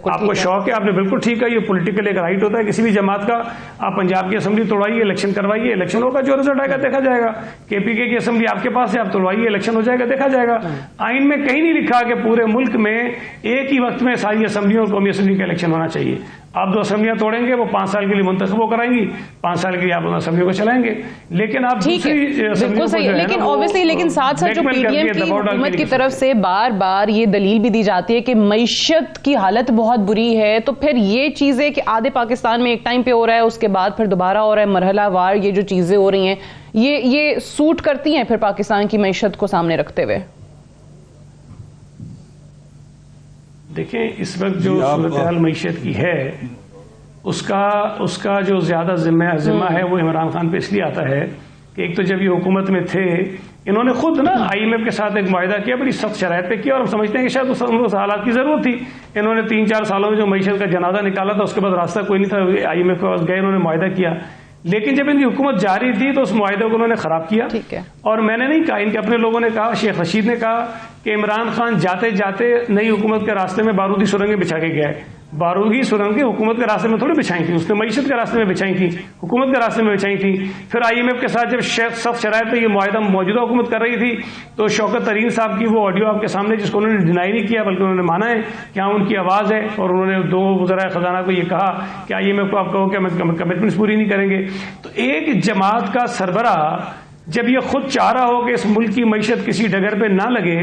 आपको शौक है, आपने बिल्कुल ठीक है, ये पॉलिटिकल एक राइट होता है किसी भी जमात का, आप पंजाब की असेंबली तोड़वाइए, इलेक्शन करवाइए, इलेक्शन होगा, जो रिजल्ट आएगा देखा जाएगा। KPK की असेंबली आपके पास है, आप तोड़वाइए, इलेक्शन हो जाएगा, देखा जाएगा। आइन में कहीं नहीं लिखा कि पूरे मुल्क में एक ही वक्त में सारी असेंबलियों और कौमी असेंबली का इलेक्शन होना चाहिए। आप 2 असेंबलियां तोड़ेंगे, वो 5 साल के लिए मुंतखब कराएंगी, 5 साल के लिए आप उन असेंबलियों को चलाएंगे, लेकिन आप बिल्कुल सही है, लेकिन ऑब्वियसली लेकिन साथ साथ जो PDM की हुकूमत की तरफ से बार बार ये दलील भी दी जाती है कि मईशत की हालत बहुत बुरी है, तो फिर ये चीजें कि आधे पाकिस्तान में एक टाइम पे हो रहा है, उसके बाद फिर दोबारा हो रहा है, मरहला वार ये जो चीजें हो रही हैं, ये सूट करती हैं फिर पाकिस्तान की मईशत को सामने रखते हुए? देखें इस वक्त जो सूरत-ए-हाल मईशत की है उसका जो ज्यादा जिम्मा है वो इमरान खान पे इसलिए आता है कि एक तो जब ये हुकूमत में थे इन्होंने खुद ना IMF के साथ एक मुआहदा किया, बड़ी सख्त शराइत पे किया, और हम समझते हैं कि शायद उस हालात की जरूरत थी। इन्होंने 3-4 सालों में जो मईशत का जनाजा निकाला था उसके बाद रास्ता कोई नहीं था, IMF के पास गए, इन्होंने मुआहदा किया, लेकिन जब इनकी हुकूमत जारी थी तो उस मुआहदे को उन्होंने खराब किया। और मैंने नहीं कहा, इनके अपने लोगों ने कहा, शेख रशीद ने कहा कि इमरान खान जाते जाते नई हुकूमत के रास्ते में बारूदी सुरंगें बिछा के गए। बारूदी सुरंग की हुकूमत के रास्ते में थोड़ी बिछाई थी, उसने मईशत के रास्ते में बिछाई थी, हुकूमत के रास्ते में बिछाई थी। फिर IMF के साथ जब सख्त शराइत पे ये मुआहिदा मौजूदा हुकूमत कर रही थी तो शौकत तरीन साहब की वो ऑडियो आपके सामने, जिसको उन्होंने डिनाई नहीं किया बल्कि उन्होंने माना है कि हाँ उनकी आवाज़ है, और उन्होंने 2 वज़राए ख़जाना को ये कहा कि IMF को आप कहो कि हम कमिटमेंट्स पूरी नहीं करेंगे। तो एक जमात का सरबराह जब ये खुद चाह रहा हो कि इस मुल्क की मईशत किसी डगर पे ना लगे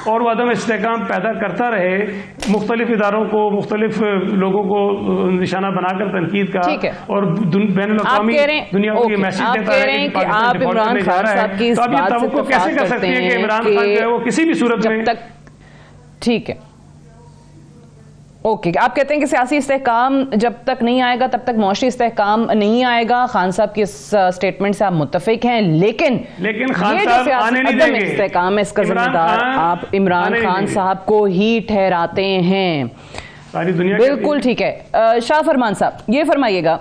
और वो अदम इस्तेहकाम पैदा करता रहे, मुख्तलिफ इदारों को, मुख्तलिफ लोगों को निशाना बनाकर तनकीद का और बैनुल-अक़वामी दुनिया को ये मैसेज देता है कि पाकिस्तान डिफॉल्ट करने जा रहा है, तो आप ये तवक्को कैसे कर सकते हैं कि इमरान खान जो है वो किसी भी सूरत में। ठीक है, ओके, आप कहते हैं कि सियासी इस्तेहकाम जब तक नहीं आएगा तब तक मौशी इस्तेहकाम नहीं आएगा। खान साहब की इस स्टेटमेंट से आप मुत्तफिक हैं, लेकिन खान साहब आने नहीं देंगे। इस्तेहकाम इसका जिम्मेदार आप इमरान खान साहब को ही ठहराते हैं। सारी दुनिया बिल्कुल ठीक है। शाह फरमान साहब ये फरमाइएगा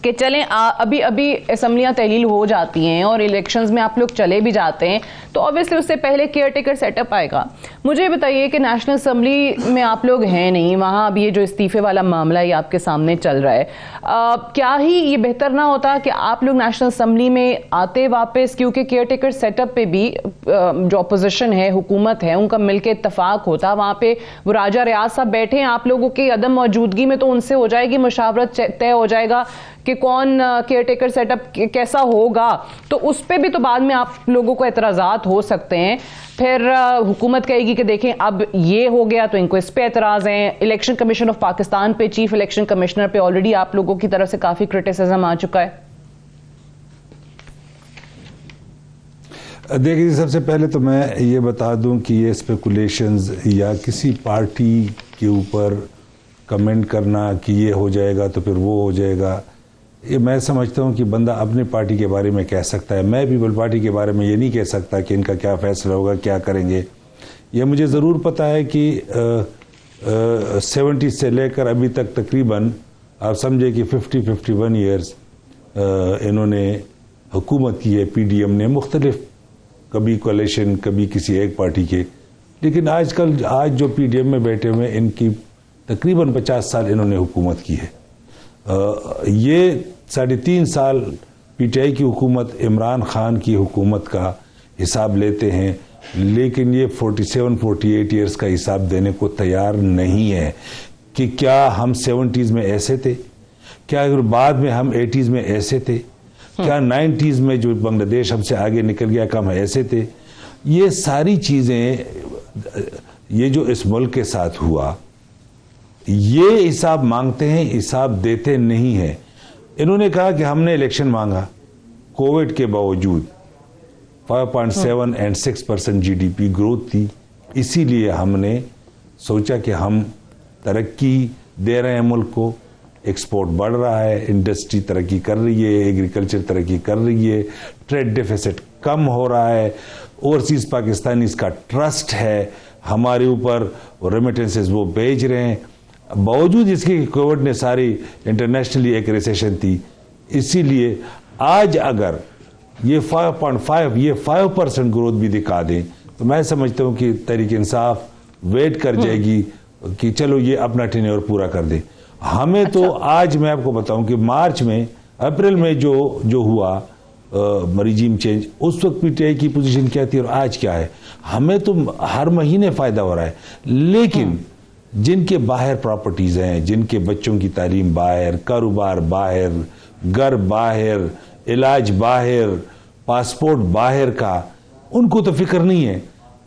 कि चलें अभी असम्बलियां तहलील हो जाती हैं और इलेक्शंस में आप लोग चले भी जाते हैं तो ऑब्वियसली उससे पहले केयर टेकर सेटअप आएगा। मुझे बताइए कि नेशनल असम्बली में आप लोग हैं नहीं, वहाँ अभी ये जो इस्तीफे वाला मामला ये आपके सामने चल रहा है, क्या ही ये बेहतर ना होता कि आप लोग नेशनल असम्बली में आते वापस, क्योंकि केयर टेकर सेटअप पे भी जो अपोजिशन है, हुकूमत है, उनका मिलकर इत्तफाक होता, वहाँ पे वो राजा रियाज साहब बैठे हैं, आप लोगों की अदम मौजूदगी में तो उनसे हो जाएगी मुशावरत, तय हो जाएगा कि कौन केयर टेकर सेटअप कैसा होगा, तो उस पर भी तो बाद में आप लोगों को एतराज़ात हो सकते हैं। फिर हुकूमत कहेगी कि देखें अब ये हो गया तो इनको इस पे एतराज़ हैं। इलेक्शन कमीशन ऑफ पाकिस्तान पे, चीफ इलेक्शन कमिश्नर पे ऑलरेडी आप लोगों की तरफ से काफ़ी क्रिटिसिज्म आ चुका है। देखिए, सबसे पहले तो मैं ये बता दूं कि ये स्पेकुलेशंस या किसी पार्टी के ऊपर कमेंट करना कि ये हो जाएगा तो फिर वो हो जाएगा, ये मैं समझता हूँ कि बंदा अपनी पार्टी के बारे में कह सकता है। मैं पीपल पार्टी के बारे में ये नहीं कह सकता कि इनका क्या फैसला होगा, क्या करेंगे। ये मुझे ज़रूर पता है कि 70 से लेकर अभी तक तकरीबन आप समझे कि 51 ईयर्स इन्होंने हुकूमत की है। PDM ने मुख्तलिफ, कभी कोalition, कभी किसी एक पार्टी के, लेकिन आज जो PDM में बैठे हुए इनकी तकरीबन 50 साल इन्होंने हुकूमत की है। ये 3.5 साल PTI की हुकूमत इमरान खान की हुकूमत का हिसाब लेते हैं, लेकिन ये 47-48 ईयर्स का हिसाब देने को तैयार नहीं है कि क्या हम 70s में ऐसे थे, क्या अगर बाद में हम 80s में ऐसे थे, क्या 90s में जो बांग्लादेश हमसे आगे निकल गया क्या हम ऐसे थे। ये सारी चीज़ें, ये जो इस मुल्क के साथ हुआ, ये हिसाब मांगते हैं, हिसाब देते नहीं हैं। इन्होंने कहा कि हमने इलेक्शन मांगा, कोविड के बावजूद 5.7 और 6% GDP ग्रोथ थी, इसीलिए हमने सोचा कि हम तरक्की दे रहे हैं मुल्क को, एक्सपोर्ट बढ़ रहा है, इंडस्ट्री तरक्की कर रही है, एग्रीकल्चर तरक्की कर रही है, ट्रेड डेफिसिट कम हो रहा है, ओवरसीज पाकिस्तानीज का ट्रस्ट है हमारे ऊपर, रेमिटेंसेस वो भेज रहे हैं। बावजूद इसके कोविड ने सारी इंटरनेशनली एक रिसेशन थी, इसीलिए आज अगर ये 5.5 ये 5% ग्रोथ भी दिखा दें तो मैं समझता हूँ कि तहरीक इंसाफ वेट कर जाएगी कि चलो ये अपना टेन्योर पूरा कर दे। हमें तो आज मैं आपको बताऊं कि मार्च में, अप्रैल में जो हुआ रिजीम चेंज, उस वक्त PTI की पोजीशन क्या थी और आज क्या है। हमें तो हर महीने फायदा हो रहा है, लेकिन जिनके बाहर प्रॉपर्टीज हैं, जिनके बच्चों की तालीम बाहर, कारोबार बाहर, घर बाहर, इलाज बाहर, पासपोर्ट बाहर का, उनको तो फिक्र नहीं है।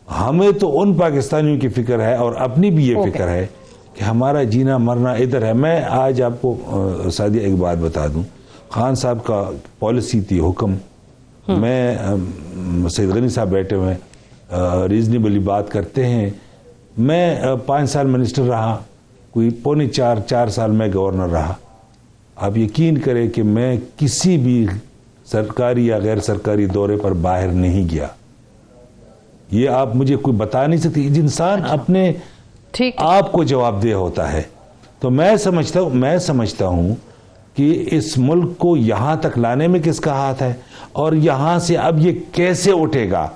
हमें तो उन पाकिस्तानियों की फिक्र है और अपनी भी ये फिक्र है कि हमारा जीना मरना इधर है। मैं आज आपको सादिया एक बात बता दूं, खान साहब का पॉलिसी थी हुक्म, मैं सैयद गनी साहब बैठे हुए रीजनेबली बात करते हैं, मैं 5 साल मिनिस्टर रहा, कोई 4.25 साल मैं गवर्नर रहा। आप यकीन करें कि मैं किसी भी सरकारी या गैर सरकारी दौरे पर बाहर नहीं गया। ये आप मुझे कोई बता नहीं सकते। इंसान अपने आपको जवाबदेह होता है। तो मैं समझता हूं कि इस मुल्क को यहां तक लाने में किसका हाथ है और यहां से अब ये कैसे उठेगा।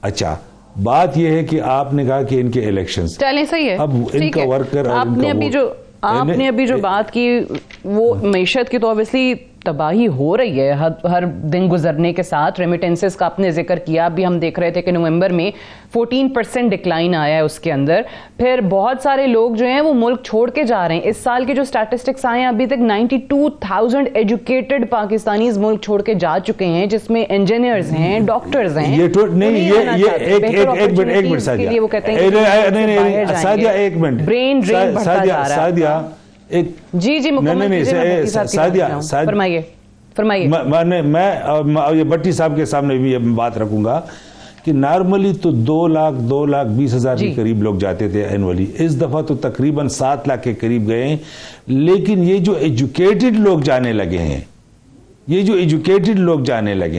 अच्छा, बात यह है कि आपने कहा कि इनके इलेक्शंस चलें, सही है, अब इनका वर्कर, आपने अभी जो आपने अभी जो बात की वो मईशत की तो ऑब्वियसली तबाही हो रही है हर दिन गुजरने के साथ। रेमिटेंसेस का आपने जिक्र किया, अभी हम देख रहे थे कि नवंबर में 14% डिक्लाइन आया है उसके अंदर। फिर बहुत सारे लोग जो हैं वो मुल्क छोड़ के जा रहे हैं। इस साल के जो स्टैटिस्टिक्स आए हैं अभी तक 92,000 एजुकेटेड पाकिस्तानीज मुल्क छोड़ के जा चुके हैं, जिसमें इंजीनियर्स हैं, डॉक्टर्स हैं। ये एक मिनट ब्रेन ड्रेन बढ़ता जा रहा है। जी फरमाइए फरमाइए। मैं ये भट्टी साहब के सामने भी ये बात रखूंगा कि नॉर्मली तो 2,20,000 के करीब लोग जाते थे एनुअली। इस दफा तो तकरीबन 7 लाख के करीब गए हैं। लेकिन ये जो एजुकेटेड लोग जाने लगे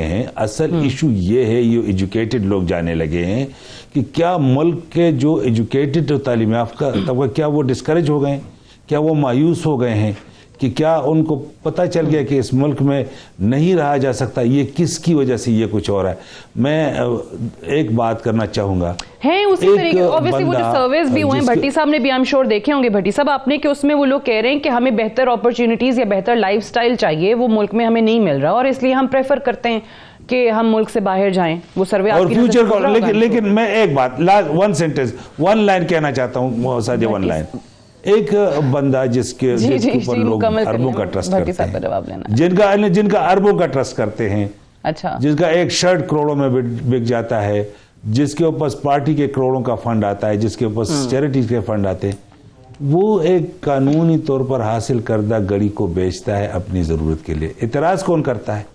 हैं, असल इशू ये है, ये एजुकेटेड लोग जाने लगे हैं कि क्या मुल्क के जो एजुकेटेड तालीम याफ्ता तबका क्या वो डिस्करेज हो गए, क्या वो मायूस हो गए हैं, कि क्या उनको पता चल गया कि इस मुल्क में नहीं रहा जा सकता, ये किसकी वजह से ये कुछ हो रहा है। मैं एक बात करना चाहूंगा है उसी तरीके ऑब्वियसली वो जो सर्वेस भी हुए हैं, भट्टी साहब ने भी आई एम श्योर देखे होंगे भट्टी साहब आपने, कि उसमें वो लोग कह रहे हैं कि हमें बेहतर अपॉर्चुनिटीज या बेहतर लाइफस्टाइल चाहिए, वो मुल्क में हमें नहीं मिल रहा और इसलिए हम प्रेफर करते हैं कि हम मुल्क से बाहर जाएं। वो सर्वे और फ्यूचर को लेकिन मैं एक बात वन लाइन कहना चाहता हूँ सादिया, वन लाइन। एक बंदा जिसके ऊपर लोग अरबों का ट्रस्ट करते हैं, जिनका अरबों का ट्रस्ट करते हैं, अच्छा, जिसका एक शर्ट करोड़ों में बिक जाता है, जिसके ऊपर पार्टी के करोड़ों का फंड आता है, जिसके ऊपर चैरिटीज के फंड आते हैं, वो एक कानूनी तौर पर हासिल करदा गड़ी को बेचता है अपनी जरूरत के लिए। इतराज कौन करता है?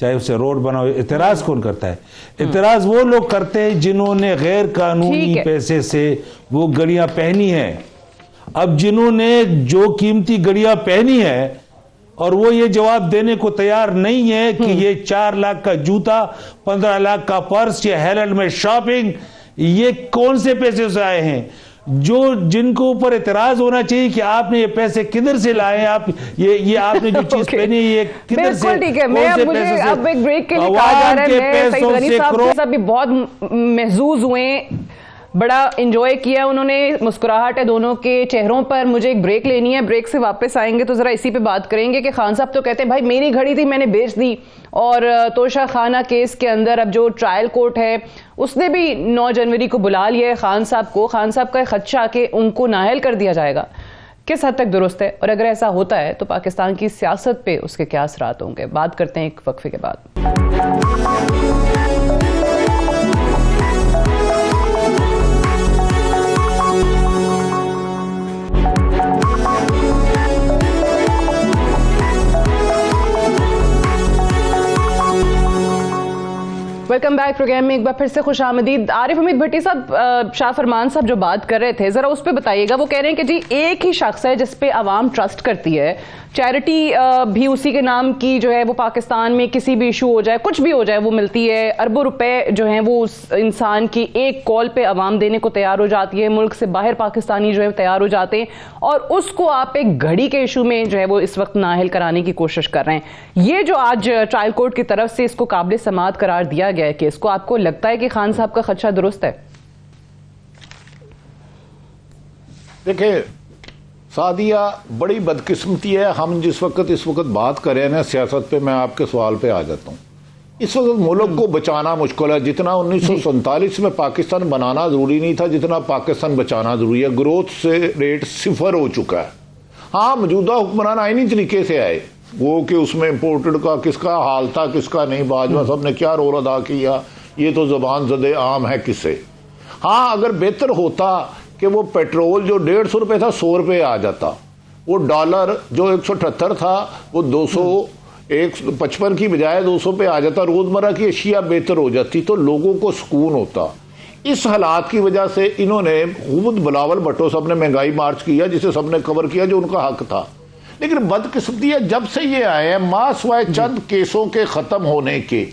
चाहे उसे रोड बनाओ, इतराज कौन करता है? इतराज वो लोग करते हैं जिन्होंने गैर कानूनी पैसे से वो गड़ियां पहनी है। अब जिन्होंने जो कीमती गड़ियां पहनी है और वो ये जवाब देने को तैयार नहीं है कि ये 4 लाख का जूता, 15 लाख का पर्स या हेरल्ड में शॉपिंग, ये कौन से पैसे से आए हैं? जिनको ऊपर इतराज होना चाहिए कि आपने ये पैसे किधर से लाए, आप ये आपने जो चीज पहनी है ये किधर से, ठीक है। मैं अब एक ब्रेक के लिए कहा जा रहा है, मैं सईद गनी साहब भी बहुत महजूज हुए, बड़ा एंजॉय किया उन्होंने, मुस्कुराहट है दोनों के चेहरों पर। मुझे एक ब्रेक लेनी है, ब्रेक से वापस आएंगे तो जरा इसी पे बात करेंगे कि खान साहब तो कहते हैं भाई मेरी घड़ी थी मैंने बेच दी, और तोशा खाना केस के अंदर अब जो ट्रायल कोर्ट है उसने भी 9 जनवरी को बुला लिया है खान साहब को। खान साहब का खदशा कि उनको नाअहल कर दिया जाएगा किस हद तक दुरुस्त है, और अगर ऐसा होता है तो पाकिस्तान की सियासत पे उसके क्या असरात होंगे? बात करते हैं एक वक्फे के बाद। वेलकम बैक प्रोग्राम में एक बार फिर से खुश आमदीद। आरिफ हमीद भट्टी साहब, शाह फरमान साहब जो बात कर रहे थे जरा उस पर बताइएगा। वो कह रहे हैं कि जी एक ही शख्स है जिस पे आवाम ट्रस्ट करती है, चैरिटी भी उसी के नाम की जो है वो पाकिस्तान में किसी भी इशू हो जाए, कुछ भी हो जाए, वो मिलती है। अरबों रुपए जो हैं वो उस इंसान की एक कॉल पे आवाम देने को तैयार हो जाती है, मुल्क से बाहर पाकिस्तानी जो है तैयार हो जाते हैं, और उसको आप एक घड़ी के इशू में जो है वो इस वक्त नाअहल कराने की कोशिश कर रहे हैं। ये जो आज ट्रायल कोर्ट की तरफ से इसको काबिल समाअत करार दिया गया है केस को, आपको लगता है कि खान साहब का खदशा दुरुस्त है? देखिए सादिया, बड़ी बदकिस्मती है, हम जिस वक्त इस वक्त बात कर रहे हैं ना सियासत पे, मैं आपके सवाल पे आ जाता हूँ। इस वक्त मुल्क को बचाना मुश्किल है। जितना 1947 में पाकिस्तान बनाना जरूरी नहीं था, जितना पाकिस्तान बचाना जरूरी है। ग्रोथ से रेट 0 हो चुका है। हाँ, मौजूदा हुक्मरान आईनी तरीके से आए, वो कि उसमें इम्पोर्टेड का किसका हाल था किसका नहीं, बाजवा साहब ने क्या रोल अदा किया, ये तो जबान ज़दे आम है किससे। हाँ, अगर बेहतर होता कि वो पेट्रोल जो 150 रुपये था 100 रुपये आ जाता, वो डॉलर जो 178 था वो 255 की बजाय 200 पे आ जाता, रोजमर्रा की अशिया बेहतर हो जाती तो लोगों को सुकून होता। इस हालात की वजह से इन्होंने खुद बिलावल भुट्टो साहब ने महंगाई मार्च किया जिसे सबने कवर किया, जो उनका हक था। लेकिन बदकिस्मती है, जब से ये आए हैं मासवाए चंद केसों के खत्म होने के,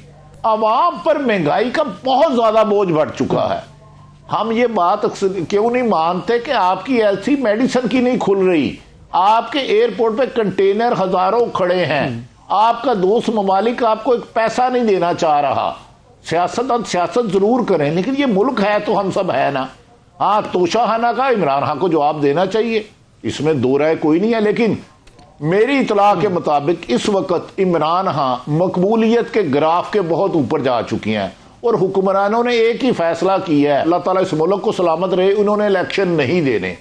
आवाम पर महंगाई का बहुत ज्यादा बोझ बढ़ चुका है। हम ये बात क्यों नहीं मानते कि आपकी एलसी मेडिसिन की नहीं खुल रही, आपके एयरपोर्ट पे कंटेनर हजारों खड़े हैं, आपका दोस्त ममालिक आपको एक पैसा नहीं देना चाह रहा। सियासत जरूर करें, लेकिन ये मुल्क है तो हम सब है ना। हाँ, तोशाखाना का इमरान खान को जवाब देना चाहिए, इसमें दो राय कोई नहीं है। लेकिन मेरी इतला के मुताबिक इस वक्त इमरान खान मकबूलियत के ग्राफ के बहुत ऊपर जा चुकी हैं और हुक्मरानों ने एक ही फैसला किया है, अल्लाह ताला इस मुल्क को सलामत रहे, उन्होंने इलेक्शन नहीं देने।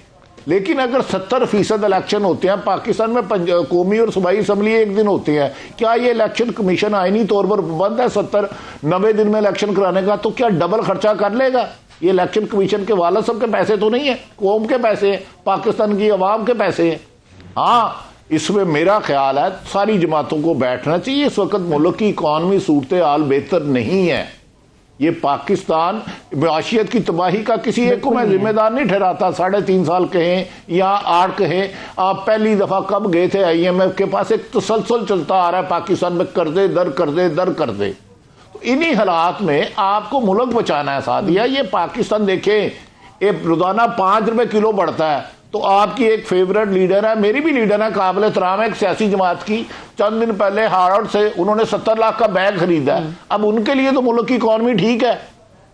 लेकिन अगर 70% इलेक्शन होते हैं पाकिस्तान में, कौमी और सूबाई असम्बली एक दिन होती है, क्या ये इलेक्शन कमीशन आईनी तौर पर बंद है 70-90 दिन में इलेक्शन कराने का? तो क्या डबल खर्चा कर लेगा? ये इलेक्शन कमीशन के वाला सब के पैसे तो नहीं है, कौम के पैसे हैं, पाकिस्तान की अवाम के पैसे हैं। हाँ, इसमें मेरा ख्याल है सारी जमातों को बैठना चाहिए। इस वक्त मुल्क की इकॉनमी सूरत हाल बेहतर नहीं है। ये पाकिस्तान माशियत की तबाही का किसी एक को मैं जिम्मेदार नहीं ठहराता। 3.5 साल कहें या 8 कहें, आप पहली दफा कब गए थे IMF के पास? एक तसलसल चलता आ रहा है पाकिस्तान में, कर्जे दर कर्जे दर कर्जे। तो इन्हीं हालात में आपको मुल्क बचाना है सादिया। ये पाकिस्तान देखें, ये रोजाना 5 रुपए किलो बढ़ता है। तो आपकी एक फेवरेट लीडर है, मेरी भी लीडर है, काबिल एहतराम है एक सियासी जमात की, चंद दिन पहले हार्वर्ड से उन्होंने 70 लाख का बैग खरीदा है। अब उनके लिए तो मुल्क की इकॉनमी ठीक है,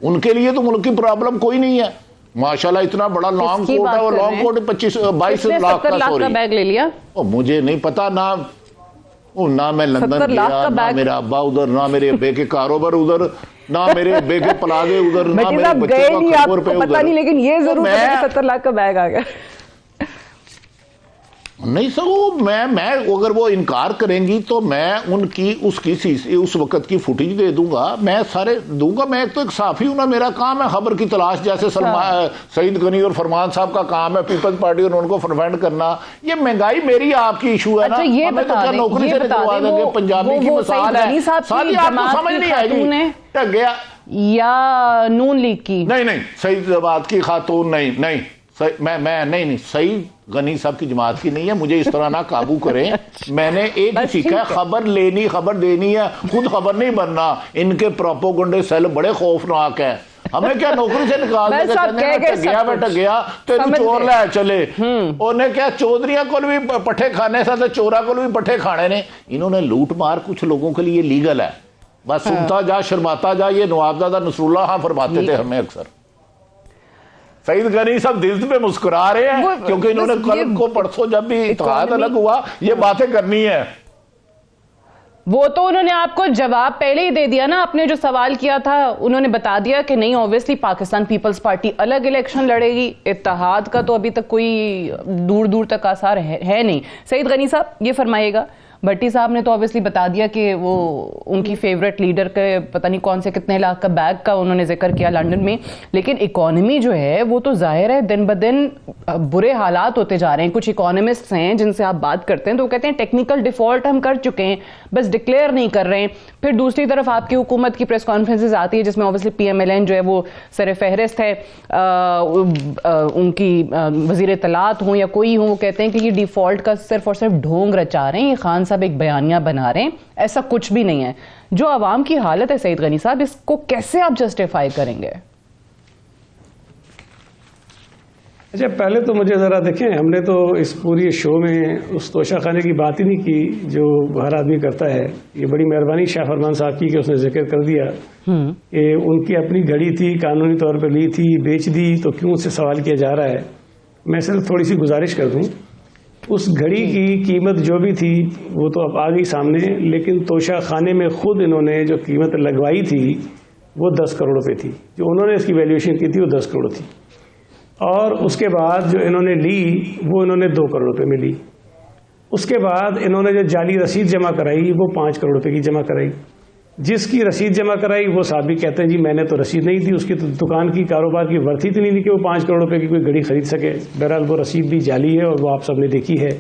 उनके लिए तो मुल्क की प्रॉब्लम कोई नहीं है। माशाल्लाह इतना बड़ा लॉन्ग कोट है, वो लॉन्ग कोट 22 लाख का बैग ले लिया। मुझे नहीं पता ना मैं लंदन गया, ना मेरा अब्बा उधर, ना मेरे अब्बे के कारोबार उधर, ना मेरे अब्बे के प्लाजे उधर, ना मेरे बच्चों का खबर पे उधर। पता नहीं, लेकिन ये जरूर 70 लाख का बैग आ गया। नहीं सर, मैं अगर वो इनकार करेंगी तो मैं उनकी उस वक्त की फुटेज दे दूंगा, मैं सारे दूंगा। मैं तो एक साफी हूं ना, मेरा काम है खबर की तलाश, जैसे सईद गनी और फरमान साहब का काम है पीपल्स पार्टी और उनको फरमाइंड करना। ये महंगाई मेरी आपकी इशू है ना, हमें तो क्या नौकरी से निकलवा देंगे? पंजाबी की मिसाल है, सारी आपको समझ नहीं आएगी। टक गया या नून लीग की नहीं सईद की खातून नहीं सईद गनी साहब की जमात की नहीं है। मुझे इस तरह ना काबू करें। मैंने एक ही सीखा है, खबर लेनी खबर देनी है, खुद खबर नहीं बनना। इनके प्रोपोगंडे सेल बड़े खौफनाक है। हमें क्या नौकरी से निकाल गया बेटा गया तेन चोर लै चले। उन्हें क्या चौधरिया को भी पट्ठे खाने से चोरा को भी पट्ठे खाने ने। इन्होंने लूट मार कुछ लोगों के लिए लीगल है, बस सुनता जा शर्माता जा। ये नवाबजादा नसरुल्लाह खां फरमाते थे हमें अक्सर। सईद गनी सब दिल पे मुस्कुरा रहे हैं क्योंकि इन्होंने कल को परसों जब भी इत्तेहाद अलग हुआ ये बातें करनी है। वो तो उन्होंने आपको जवाब पहले ही दे दिया ना, आपने जो सवाल किया था उन्होंने बता दिया कि नहीं, ऑब्वियसली पाकिस्तान पीपल्स पार्टी अलग इलेक्शन लड़ेगी, इत्तेहाद का तो अभी तक कोई दूर दूर तक आसार है नहीं। सईद गनी साहब ये फरमाइएगा, भट्टी साहब ने तो ऑब्वियसली बता दिया कि वो उनकी फेवरेट लीडर के पता नहीं कौन से कितने लाख का बैग का उन्होंने जिक्र किया लंदन में, लेकिन इकोनॉमी जो है वो तो जाहिर है दिन ब दिन बुरे हालात होते जा रहे हैं। कुछ इकोनॉमिस्ट्स हैं जिनसे आप बात करते हैं तो वो कहते हैं टेक्निकल डिफॉल्ट हम कर चुके हैं, बस डिक्लेयर नहीं कर रहे हैं। फिर दूसरी तरफ आपकी हुकूमत की प्रेस कॉन्फ्रेंसेज आती है जिसमें ऑब्वियसली PMLN जो है वो सर फहरिस्त है, उनकी वजीर इत्तलात हों या कोई हो, वो कहते हैं कि ये डिफॉल्ट का सिर्फ और सिर्फ ढोंग रचा रहे हैं, ये खान साहब एक बयानिया बना रहे हैं, ऐसा कुछ भी नहीं है। जो आवाम की हालत है सईद गनी साहब, इसको कैसे आप जस्टिफाई करेंगे? अच्छा, पहले तो मुझे ज़रा देखें, हमने तो इस पूरी शो में उस तोशा खाने की बात ही नहीं की जो हर आदमी करता है। ये बड़ी मेहरबानी शाह फरमान साहब की कि उसने जिक्र कर दिया कि उनकी अपनी घड़ी थी, कानूनी तौर पर ली थी, बेच दी, तो क्यों उससे सवाल किया जा रहा है। मैं सिर्फ थोड़ी सी गुजारिश कर दूँ, उस घड़ी की कीमत जो भी थी वो तो अब आ गई सामने, लेकिन तोशा खाने में खुद इन्होंने जो कीमत लगवाई थी वो 10 करोड़ रुपये थी। जो उन्होंने इसकी वैल्यूएशन की थी वो 10 करोड़ थी, और उसके बाद जो इन्होंने ली वो इन्होंने 2 करोड़ रुपये में ली। उसके बाद इन्होंने जो जाली रसीद जमा कराई वो 5 करोड़ रुपये की जमा कराई। जिसकी रसीद जमा कराई वो साहब भी कहते हैं जी मैंने तो रसीद नहीं दी, उसकी तो दुकान की कारोबार की वर्थ ही इतनी नहीं कि वो 5 करोड़ रुपए की कोई घड़ी खरीद सके। बहरहाल वो रसीद भी जाली है और वो आप सबने देखी है।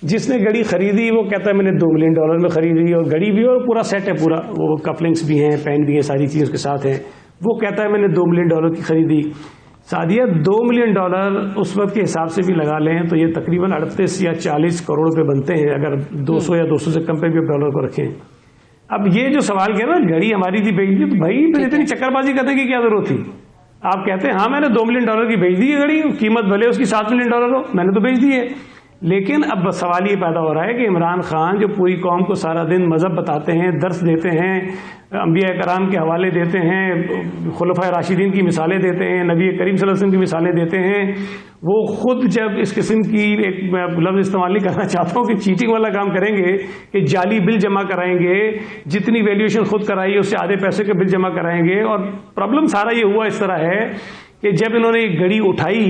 जिसने घड़ी खरीदी वो कहता है मैंने $2 मिलियन में खरीदी, और घड़ी भी और पूरा सेट है, पूरा वो कपलिंग्स भी हैं, पेन भी हैं, सारी चीज़ उसके साथ हैं। वो कहता है मैंने $2 मिलियन की खरीदी। सादिया $2 मिलियन उस वक्त के हिसाब से भी लगा लें तो ये तकरीबन 38 या 40 करोड़ रुपये बनते हैं, अगर 200 या 200 से कम पे भी डॉलर को रखें। अब ये जो सवाल किया ना घड़ी हमारी थी बेच दी, तो भाई फिर इतनी चक्करबाजी करने की क्या जरूरत थी? आप कहते हैं हाँ मैंने $2 मिलियन की बेच दी है घड़ी, कीमत भले उसकी $7 मिलियन हो, मैंने तो बेच दी है। लेकिन अब सवाल ये पैदा हो रहा है कि इमरान खान जो पूरी कौम को सारा दिन मज़हब बताते हैं, दर्स देते हैं, अंबिया कराम के हवाले देते हैं, खुलफाए राशिदीन की मिसालें देते हैं, नबी करीम सल्लल्लाहु अलैहि वसल्लम की मिसालें देते हैं, वो खुद जब इस किस्म की एक लफ्ज़ इस्तेमाल नहीं करना चाहता हूँ कि चीटिंग वाला काम करेंगे कि जाली बिल जमा कराएंगे, जितनी वैल्यूएशन खुद कराई उससे आधे पैसे के बिल जमा कराएंगे। और प्रॉब्लम सारा ये हुआ इस तरह है कि जब इन्होंने एक घड़ी उठाई,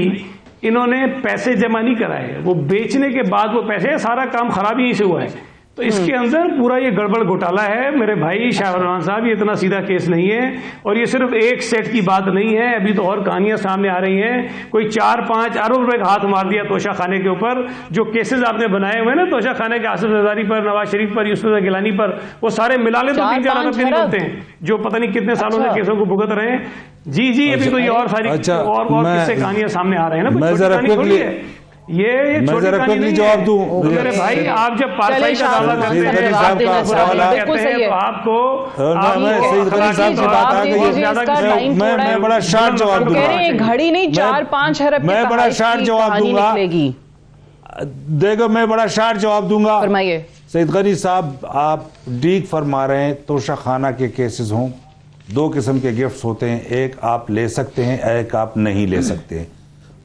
इन्होंने पैसे जमा नहीं कराए, वो बेचने के बाद वो पैसे, सारा काम खराब ही से हुआ है। तो इसके अंदर पूरा ये गड़बड़ घोटाला है मेरे भाई शाहरुख साहब, ये इतना सीधा केस नहीं है। और ये सिर्फ एक सेट की बात नहीं है, अभी तो और कहानियां सामने आ रही हैं। कोई 4-5 अरब रुपए का हाथ मार दिया तोशा खाने के ऊपर। जो केसेस आपने बनाए हुए ना तोशा खाने के, आसिफ जरदारी पर, नवाज शरीफ पर, यूसुफ गिलानी पर, वो सारे मिला ले तो 3-4 अरब के नहीं होते हैं, जो पता नहीं कितने सालों से केसों को भुगत रहे हैं। जी अभी तो ये और सारी और किस्से कहानियां सामने आ रहे हैं ना। ये छोटी कहानी जवाब दूं मेरे भाई, आप जब पारसाई का दावा करते हैं तो आपको मैं बड़ा शार्ट जवाब दूंगा, घड़ी नहीं 4-5 अरब, मैं बड़ा शार्ट जवाब दूंगा। देखो मैं बड़ा शार्ट जवाब दूंगा। फरमाइए सईद गनी साहब, आप ठीक फरमा रहे हैं। तोशा खाना के केसेस हों, 2 किस्म के गिफ्ट्स होते हैं, एक आप ले सकते हैं, एक आप नहीं ले सकते।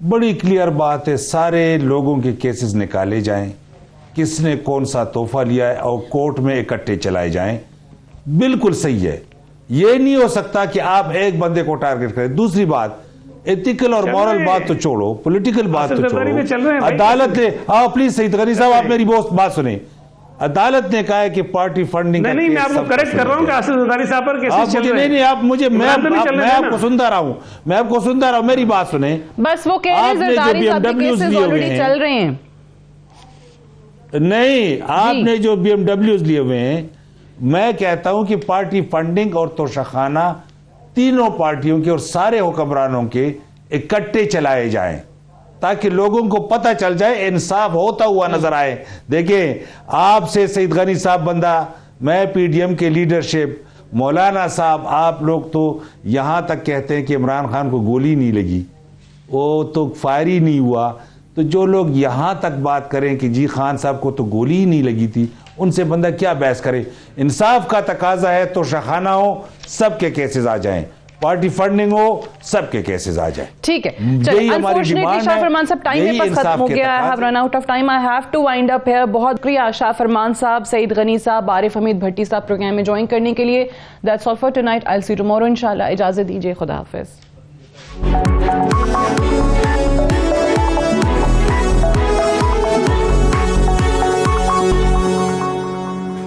बड़ी क्लियर बात है, सारे लोगों के केसेस निकाले जाएं, किसने कौन सा तोहफा लिया है, और कोर्ट में इकट्ठे चलाए जाएं। बिल्कुल सही है। ये नहीं हो सकता कि आप एक बंदे को टारगेट करें। दूसरी बात, एथिकल और मॉरल बात तो छोड़ो, पॉलिटिकल बात तो छोड़ो। अदालत ने, प्लीज सईद गनी साहब आप मेरी बात सुने। अदालत ने कहा है कि पार्टी फंडिंग नहीं, मैं आपको करेक्ट कर रहा हूं कि आसिफ जरदारी साहब पर केसेस चल रहे हैं। नहीं आप मुझे, मैं आपको सुनता रहा हूं, मेरी बात सुने। बस वो कह रहे हैं जरदारी साहब के केसेस ऑलरेडी चल रहे हैं। नहीं, आपने जो BMWs लिए हुए हैं, मैं कहता हूं कि पार्टी फंडिंग और तोशाखाना तीनों पार्टियों के और सारे हुक्मरानों के इकट्ठे चलाए जाएं, ताकि लोगों को पता चल जाए, इंसाफ होता हुआ नजर आए। देखिए, आपसे सईद गनी साहब बंदा, मैं PDM के लीडरशिप, मौलाना साहब, आप लोग तो यहां तक कहते हैं कि इमरान खान को गोली नहीं लगी, वो तो फायर ही नहीं हुआ। तो जो लोग यहां तक बात करें कि जी खान साहब को तो गोली ही नहीं लगी थी, उनसे बंदा क्या बहस करे। इंसाफ का तकाजा है, तो शाखाना हो सबके केसेस आ जाएं, पार्टी फंडिंग हो सबके केसेस आ जाए। ठीक है, चलिए अनफॉर्चुनेटली शाह फरमान साहब टाइम में बस खत्म हो गया। I have run out of time, I have to wind up here. बहुत शुक्रिया शाह फरमान साहब, सईद गनी साहब, आरिफ हमीद भट्टी साहब प्रोग्राम में ज्वाइन करने के लिए। That's all for tonight, I will see you tomorrow इंशाल्लाह। इजाजत दीजिए, खुदा हाफिज।